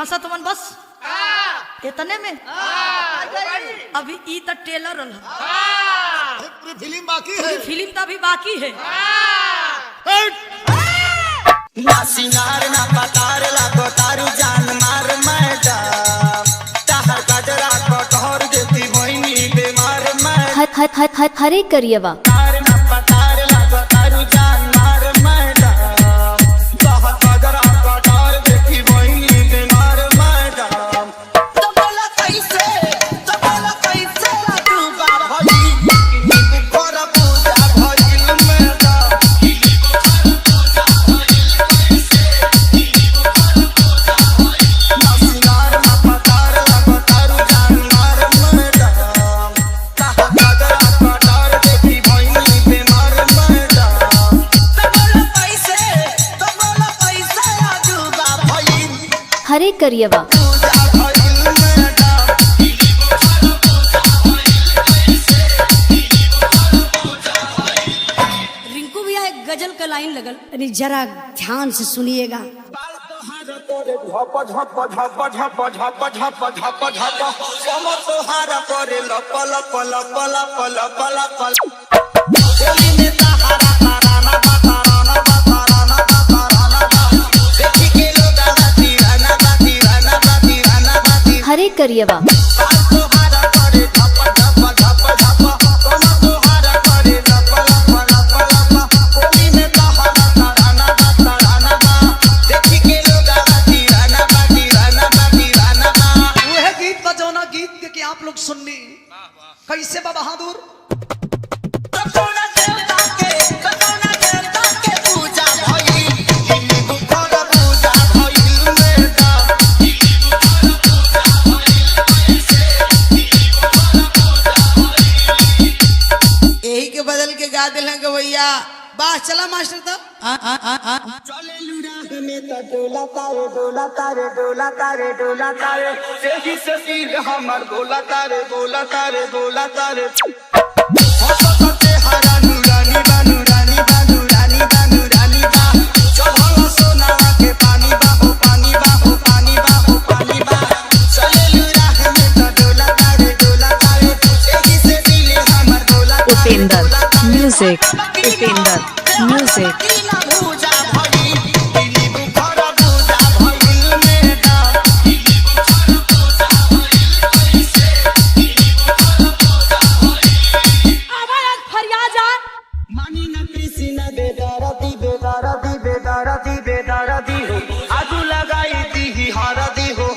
फंसा तुमन बस इतने में अभी ई त टेलर रहा फिल्म बाकी है, फिल्म तो अभी बाकी है। ना सिंगार ना पतार लागो तारू जान मार मैडम ताहर गजरा कटहर देती होइनी बीमार मैडम हरे करियवा ना पतार लागो तारू जान मार मैडम ताहर गजरा कटहर देती होइनी बीमार मैडम तो बोला कैसे डूबा भई बुखरा पूजा भइल मैडम हरे करियवा रिंकू भैया एक गजल का लाइन लगल, अरे जरा ध्यान से सुनिएगा। हरे करियवा आप लोग सुननी कैसे बा बहादुर यही के बदल के गा दिल हैं भैया। बास चला मास्टर तो हमर बोला तारे उपेंद्र म्यूजिक बेदारती हो आजू लगाई दी हारदी हो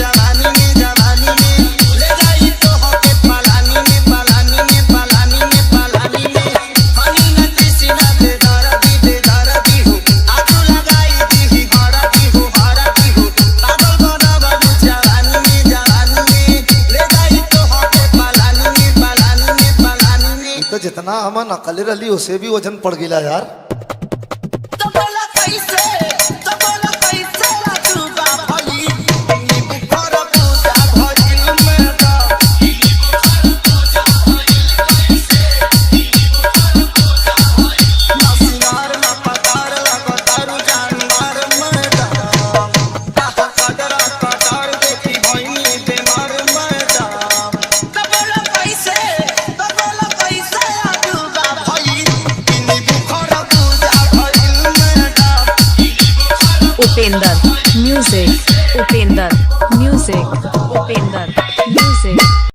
जवानी में ले जाई तो होके पालानी में हनी न कृष्णा बेदारती हो आजू लगाई दी हारदी हो पागल बनबलू जवानी में ले जाई तो होके पालानी में तो जितना हमन अकल रही उसे भी वजन पड़ गया यार। उपेंद्र म्यूजिक